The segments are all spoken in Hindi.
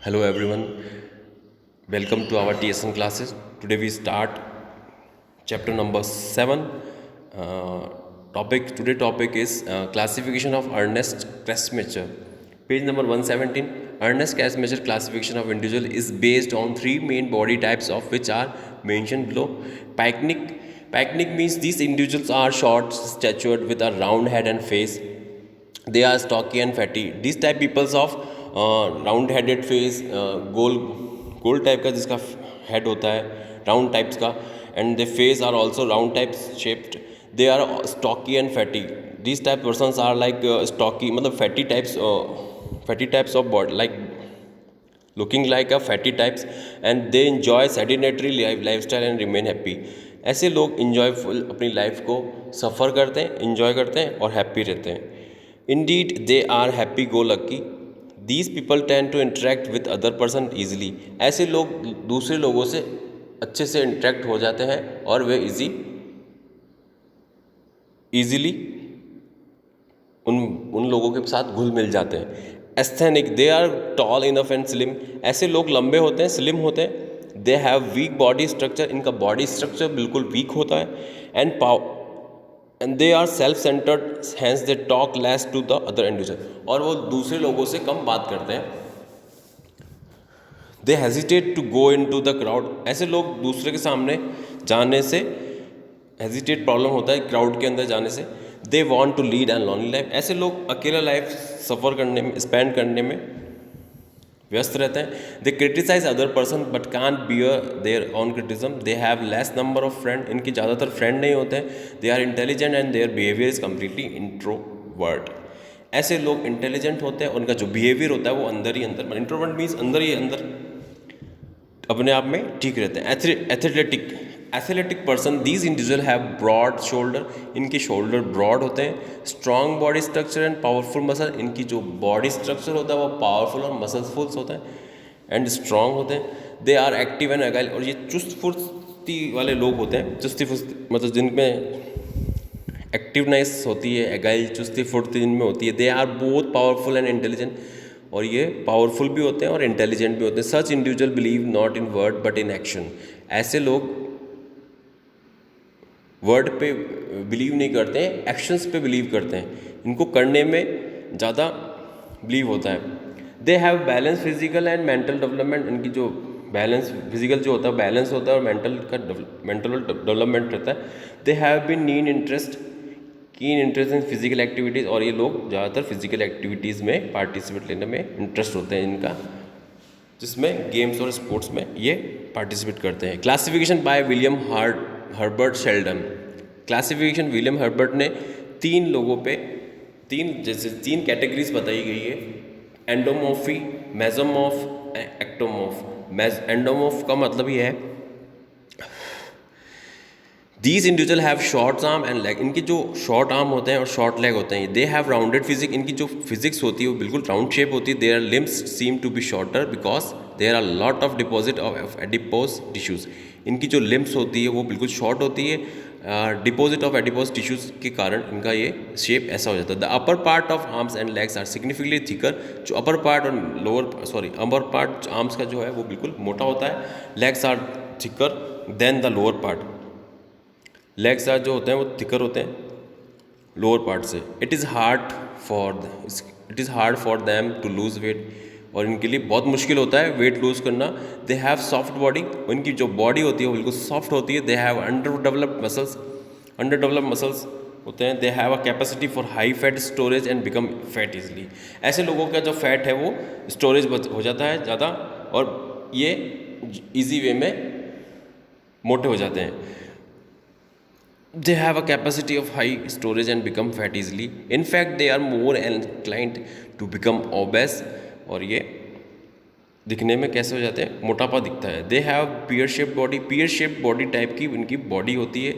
Hello everyone, welcome to our TSN classes. Today we start chapter number 7. Uh, topic is classification of Ernest Kressmacher. Page number 117. Ernest Kressmacher classification of individual is based on three main body types of which are mentioned below. Pacnic means these individuals are short statured with a round head and face. They are stocky and fatty. These type peoples of round headed face, गोल गोल टाइप का जिसका हेड होता है, राउंड टाइप्स का, and they face are also round types shaped. They are stocky and fatty. This type persons are like stocky मतलब fatty types of body, like looking like a fatty types, and they enjoy sedentary lifestyle and remain happy. ऐसे लोग इन्जॉयफुल अपनी लाइफ को सफ़र करते हैं, इन्जॉय करते हैं और हैप्पी रहते हैं. Indeed they are happy go lucky. These people tend to interact with other person easily. ऐसे लोग दूसरे लोगों से अच्छे से इंटरेक्ट हो जाते हैं और वे ईजिली उन लोगों के साथ घुल मिल जाते हैं. Asthenic they are tall enough and slim. ऐसे लोग लंबे होते हैं, स्लिम होते हैं. They have weak body structure. इनका बॉडी स्ट्रक्चर बिल्कुल वीक होता है. And they are self centred, hence they talk less to the other individual. और वो दूसरे लोगों से कम बात करते हैं. They hesitate to go into the crowd. ऐसे लोग दूसरे के सामने जाने से हेजिटेट प्रॉब्लम होता है क्राउड के अंदर जाने से. They want to lead and lonely life. ऐसे लोग अकेला लाइफ सफ़र करने में, स्पेंड करने में व्यस्त रहते हैं. They criticise other person but can bear their on criticism. They have less number of friend. इनकी ज़्यादातर फ्रेंड नहीं होते हैं. They are intelligent and their behaviour is completely introvert. ऐसे लोग इंटेलिजेंट होते हैं, उनका जो बिहेवियर होता है वो अंदर ही अंदर, इंट्रोवर्ट मीन्स अंदर ही अंदर अपने आप में ठीक रहते हैं. Athletic person, these individual have broad shoulder. इनके शोल्डर ब्रॉड होते हैं. Strong body structure and powerful muscle. इनकी जो बॉडी स्ट्रक्चर होता है वो पावरफुल और मसलफुल्स होता है एंड स्ट्रॉन्ग होते हैं. They are active and agile. और ये चुस्त फुर्ती वाले लोग होते हैं. चुस्ती फुर्ती मतलब जिनमें एक्टिवनेस होती है, अगाइल चुस्ती फुर्ती जिनमें होती है. They are both powerful and intelligent. और ये पावरफुल भी होते हैं और इंटेलिजेंट भी होते हैं. Such individual believe not in word but in action. ऐसे लोग वर्ड पे बिलीव नहीं करते हैं, एक्शंस पे बिलीव करते हैं. इनको करने में ज़्यादा बिलीव होता है. They have balance physical and mental development. इनकी जो बैलेंस फिजिकल जो होता है बैलेंस होता है और मेंटल डेवलपमेंट रहता है. They have been keen interest in physical activities. और ये लोग ज़्यादातर फिजिकल एक्टिविटीज़ में पार्टिसिपेट लेने में इंटरेस्ट होते हैं इनका, जिसमें गेम्स और स्पोर्ट्स में ये पार्टिसिपेट करते हैं. Classification by William Herbert Sheldon. Classification William Herbert ने तीन कैटेगरीज बताई गई है. एंडोमॉर्फी, मेसोमॉर्फ, एक्टोमॉर्फ. एंडोमॉर्फ का मतलब ये है these individual have short arm and leg. इनके जो शॉर्ट आर्म होते हैं और शॉर्ट लेग होते हैं. They have rounded physique. इनकी जो फिजिक्स होती है वो बिल्कुल राउंड शेप होती है. Their limbs seem to be shorter because there are lot of deposit of adipose tissues. इनकी जो लिम्स होती है वो बिल्कुल शॉर्ट होती है. डिपॉजिट ऑफ एडिपोज टिश्यूज़ के कारण इनका ये शेप ऐसा हो जाता है. The upper part of arms and legs are significantly thicker. जो अपर पार्ट और अपर पार्ट आर्म्स का जो है वो बिल्कुल मोटा होता है. Legs are thicker than the lower part. Legs जो होते हैं वो थिकर होते हैं लोअर पार्ट से. It is hard for them to lose weight. और इनके लिए बहुत मुश्किल होता है वेट लूज़ करना. They have soft body. इनकी जो बॉडी होती है वो बिल्कुल सॉफ्ट होती है. They have under developed muscles होते हैं. They have a capacity for high fat storage and become fat easily. ऐसे लोगों का जो फैट है वो स्टोरेज हो जाता है ज़्यादा और ये ईजी वे में मोटे हो जाते हैं. They have a capacity of high storage and become fat easily. In fact, they are more inclined to become obese. और ये दिखने में कैसे हो जाते हैं, मोटापा दिखता है. They have pear shaped body. pear shaped body type की इनकी बॉडी होती है.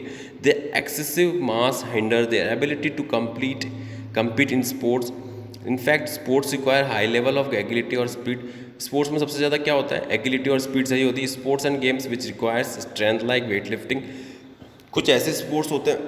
The excessive mass hinder their ability to compete in sports. In fact, sports require high level of agility और speed. स्पोर्ट्स में सबसे ज़्यादा क्या होता है, एगिलिटी और स्पीड चाहिए होती है. Sports and games which requires strength like weight lifting. कुछ ऐसे स्पोर्ट्स होते हैं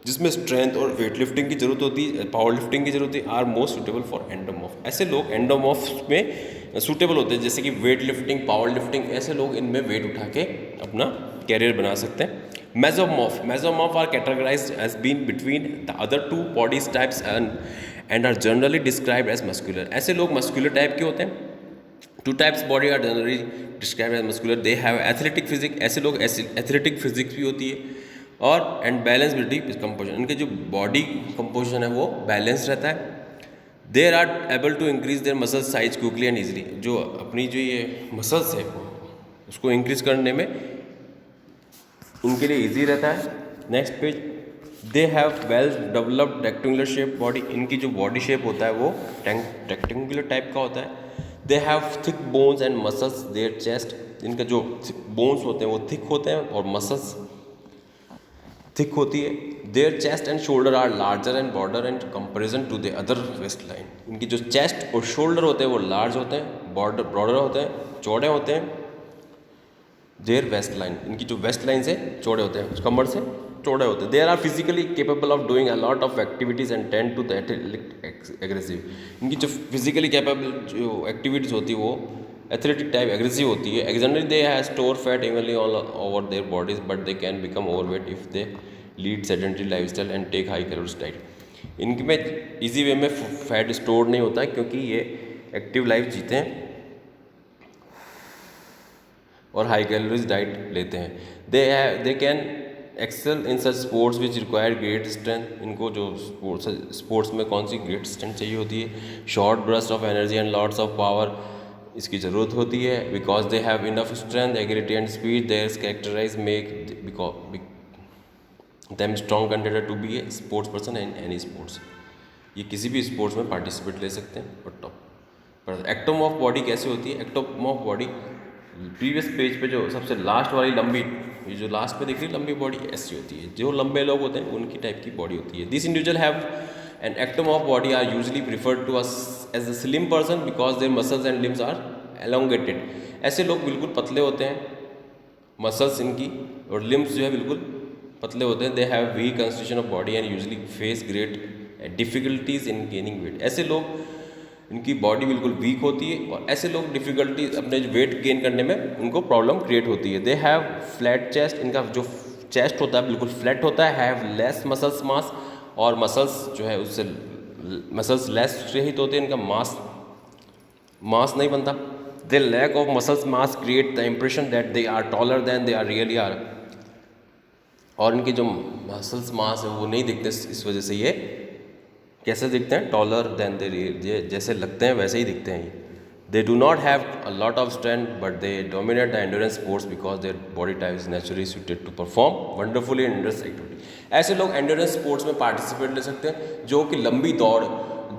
जिसमें स्ट्रेंथ और वेट लिफ्टिंग की जरूरत होती है, पावर लिफ्टिंग की जरूरत है. Are most suitable for endomorph. ऐसे लोग एंडोमॉर्फ में सूटेबल होते हैं, जैसे कि वेट लिफ्टिंग, पावर लिफ्टिंग, ऐसे लोग इनमें वेट उठा के अपना कैरियर बना सकते हैं. Mesomorph are categorized as being between the other two body types and are generally described as muscular. ऐसे लोग मस्कुलर टाइप के होते हैं. Two types body are generally described as muscular. They have athletic physique. ऐसे लोग एथलेटिक फिजिक्स भी होती है. और एंड बैलेंस बॉडी कंपोजिशन, इनके जो बॉडी कंपोजिशन है वो बैलेंस रहता है. There are able to increase their muscle size quickly and easily. जो अपनी जो ये मसल्स है उसको इंक्रीज करने में उनके लिए ईजी रहता है. Next page. They have well developed rectangular shape body. इनकी जो बॉडी शेप होता है वो रेक्टेंगुलर टाइप का होता है. They have thick bones and muscles. Their chest, इनका जो बोन्स होते हैं वो थिक होते हैं और मसल्स थिक होती है. Their chest and shoulder are larger and broader and comparison to the other waist line. इनकी जो चेस्ट और शोल्डर होते हैं वो लार्ज होते हैं, ब्रॉडर होते हैं, चौड़े होते हैं. देयर वेस्ट लाइन, इनकी जो वेस्ट लाइन से चौड़े होते हैं, कमर से चौड़े होते हैं. There are physically capable of doing a lot of activities and tend to that aggressive. इनकी जो फिजिकली कैपेबल जो एक्टिविटीज़ होती है वो एथलेटिक टाइप एग्रेसिव होती है. Generally they have store fat evenly all over their bodies but they can become overweight if they lead sedentary lifestyle and take high calories diet. इनमें ईजी वे में फैट स्टोर नहीं होता है क्योंकि ये एक्टिव लाइफ जीते हैं और हाई कैलोरीज डाइट लेते हैं. They can excel in such sports which require great strength. इनको जो स्पोर्ट्स में कौन सी ग्रेट स्ट्रेंथ चाहिए होती है, short burst of energy and lots of power, इसकी ज़रूरत होती है. Because they have enough strength, agility and speed, their characterise make them strong contender to be a sports person in any sports. ये किसी भी स्पोर्ट्स में पार्टिसिपेट ले सकते हैं. और टॉप पर एक्टोमॉर्फ बॉडी कैसे होती है. एक्टोमॉर्फ बॉडी प्रीवियस पेज पे जो सबसे लास्ट वाली लंबी, ये जो लास्ट में दिख रही लंबी बॉडी ऐसी होती है. जो लंबे लोग होते हैं उनकी टाइप की बॉडी होती है. This individual have an ectomorph body are usually preferred to us as a slim person because their muscles and limbs are elongated. ऐसे लोग बिल्कुल पतले होते हैं, मसल्स इनकी और लिम्स जो है बिल्कुल पतले होते हैं. They have week constitution of body and usually face great difficulties in gaining weight. ऐसे लोग, इनकी बॉडी बिल्कुल वीक होती है और ऐसे लोग डिफिकल्टी अपने वेट गेन करने में उनको प्रॉब्लम क्रिएट होती है. They have flat chest. इनका जो चेस्ट होता है बिल्कुल फ्लैट होता है. हैव लेस मसल्स मास, और मसल्स जो है उससे मसल्स लेस रहित होते हैं. इनका मास नहीं बनता. They lack of muscles mass create the impression that they are taller than they are really are. और इनके जो मसल्स मास है वो नहीं दिखते, इस वजह से ये कैसे दिखते हैं, टॉलर देन दे, जैसे लगते हैं वैसे ही दिखते हैं. They do not have a lot of strength but they dominate the endurance sports because their body type is naturally suited to perform wonderfully in endurance activity. ऐसे लोग एंड्योरेंस स्पोर्ट्स में पार्टिसिपेट ले सकते हैं जो कि लंबी दौड़,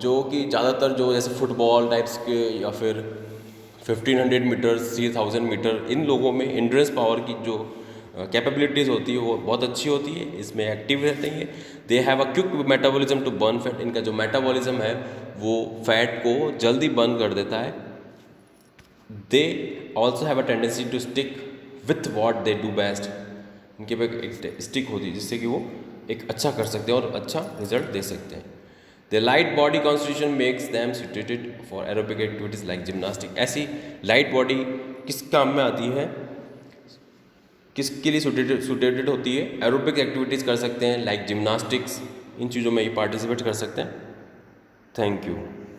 जो कि ज़्यादातर जो जैसे फुटबॉल टाइप्स के या फिर 1500 मीटर, 3000 मीटर, इन लोगों में एंड्योरेंस पावर की जो कैपेबिलिटीज़ होती है वो बहुत अच्छी होती है, इसमें एक्टिव रहते हैं. They have a quick metabolism to burn fat. इनका जो मेटाबॉलिज्म है वो फैट को जल्दी बर्न कर देता है. They also have a tendency to stick with what they do best. इनके पे एक स्टिक होती है जिससे कि वो एक अच्छा कर सकते हैं और अच्छा रिजल्ट दे सकते हैं. The light body constitution makes them suited for aerobic activities like gymnastic. ऐसी लाइट बॉडी किस काम में आती है, किसके लिए सुटेटेड होती है, एरोबिक एक्टिविटीज़ कर सकते हैं लाइक जिम्नास्टिक्स. इन चीज़ों में ये पार्टिसिपेट कर सकते हैं. Thank you.